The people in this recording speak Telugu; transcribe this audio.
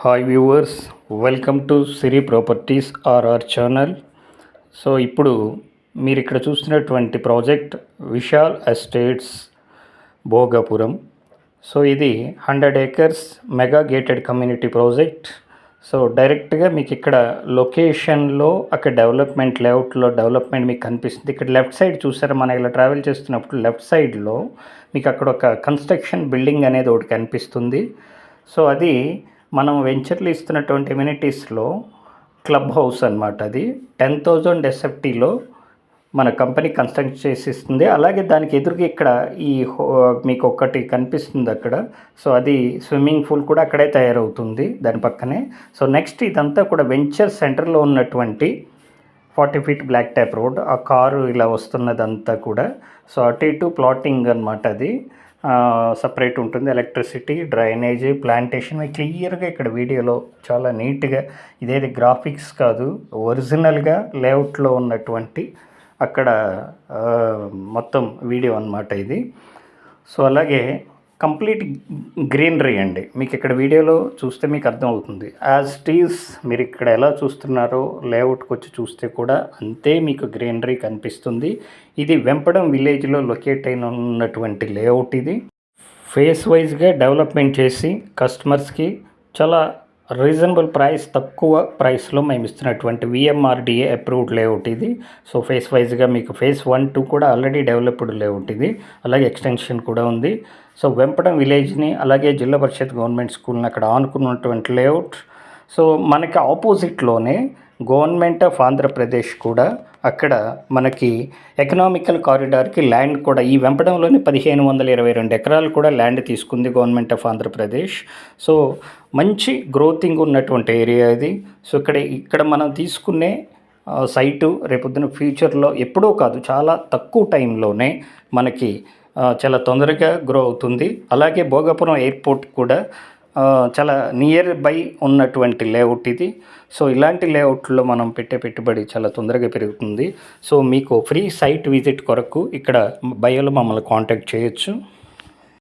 Hi viewers, welcome to Siri properties RR channel. So ఇప్పుడు మీరు ఇక్కడ చూస్తున్నటువంటి project Vishal estates Bhogapuram. So ఇది 100 acres mega gated community project. So డైరెక్ట్గా మీకు ఇక్కడ లొకేషన్లో అక్కడ డెవలప్మెంట్ లేఅవుట్లో డెవలప్మెంట్ మీకు కనిపిస్తుంది. ఇక్కడ లెఫ్ట్ సైడ్ చూసారా, మనం ఇలా ట్రావెల్ చేస్తున్నప్పుడు లెఫ్ట్ సైడ్లో మీకు అక్కడ ఒక కన్స్ట్రక్షన్ బిల్డింగ్ అనేది ఒకటి కనిపిస్తుంది. సో అది మనం వెంచర్లు ఇస్తున్నటువంటి ఎమ్యూనిటీస్లో క్లబ్ హౌస్ అనమాట. అది 10,000 SFTలో మన కంపెనీ కన్స్ట్రక్ట్ చేసి ఇస్తుంది. అలాగే దానికి ఎదురుగా ఇక్కడ మీకు ఒకటి కనిపిస్తుంది అక్కడ. సో అది స్విమ్మింగ్ పూల్ కూడా అక్కడే తయారవుతుంది దాని పక్కనే. సో నెక్స్ట్ ఇదంతా కూడా వెంచర్ సెంటర్లో ఉన్నటువంటి 40 feet బ్లాక్ ట్యాప్ రోడ్. ఆ కారు ఇలా వస్తున్నదంతా కూడా. సో అటు ఇటు ప్లాటింగ్ అనమాట. అది సపరేట్ ఉంటుంది. ఎలక్ట్రిసిటీ, డ్రైనేజీ, ప్లాంటేషన్ క్లియర్గా ఇక్కడ వీడియోలో చాలా నీట్గా, ఇదేది గ్రాఫిక్స్ కాదు, ఒరిజినల్గా లేఅవుట్లో ఉన్నటువంటి అక్కడ మొత్తం వీడియో అన్నమాట ఇది. సో అలాగే కంప్లీట్ గ్రీనరీ అండి. మీకు ఇక్కడ వీడియోలో చూస్తే మీకు అర్థమవుతుంది. యాజ్ ఇట్ ఈజ్ మీరు ఇక్కడ ఎలా చూస్తున్నారో లేఅవుట్కి వచ్చి చూస్తే కూడా అంతే మీకు గ్రీనరీ కనిపిస్తుంది. ఇది వెంపడం విలేజ్లో లొకేట్ అయిన ఉన్నటువంటి లేఅవుట్. ఇది ఫేస్ వైజ్గా డెవలప్మెంట్ చేసి కస్టమర్స్కి చాలా రీజనబుల్ ప్రైస్, తక్కువ ప్రైస్లో మేము ఇస్తున్నటువంటి VMRDA అప్రూవ్డ్ లేఅవుట్ ఇది. సో ఫేస్ వైజ్గా మీకు ఫేస్ 1, 2 కూడా ఆల్రెడీ డెవలప్డ్ లేఅవుట్ ఇది. అలాగే ఎక్స్టెన్షన్ కూడా ఉంది. సో వెంపడం విలేజ్ని అలాగే జిల్లా పరిషత్ గవర్నమెంట్ స్కూల్ని అక్కడ ఆనుకున్నటువంటి లేఅవుట్. సో మనకి ఆపోజిట్లోనే గవర్నమెంట్ ఆఫ్ ఆంధ్రప్రదేశ్ కూడా అక్కడ మనకి ఎకనామికల్ కారిడార్కి ల్యాండ్ కూడా ఈ వెంపడంలోనే 1522 ఎకరాలు కూడా ల్యాండ్ తీసుకుంది గవర్నమెంట్ ఆఫ్ ఆంధ్రప్రదేశ్. సో మంచి గ్రోతింగ్ ఉన్నటువంటి ఏరియా ఇది. సో ఇక్కడ మనం తీసుకునే సైటు రేపొద్దున ఫ్యూచర్లో ఎప్పుడో కాదు, చాలా తక్కువ టైంలోనే మనకి చాలా తొందరగా గ్రో అవుతుంది. అలాగే భోగాపురం ఎయిర్పోర్ట్ కూడా చాలా నియర్ బై ఉన్నటువంటి లేఅవుట్ ఇది. సో ఇలాంటి లేఅవుట్లో మనం పెట్టే పెట్టుబడి చాలా తొందరగా పెరుగుతుంది. సో మీకు ఫ్రీ సైట్ విజిట్ కొరకు ఇక్కడ బయోలో మమ్మల్ని కాంటాక్ట్ చేయొచ్చు.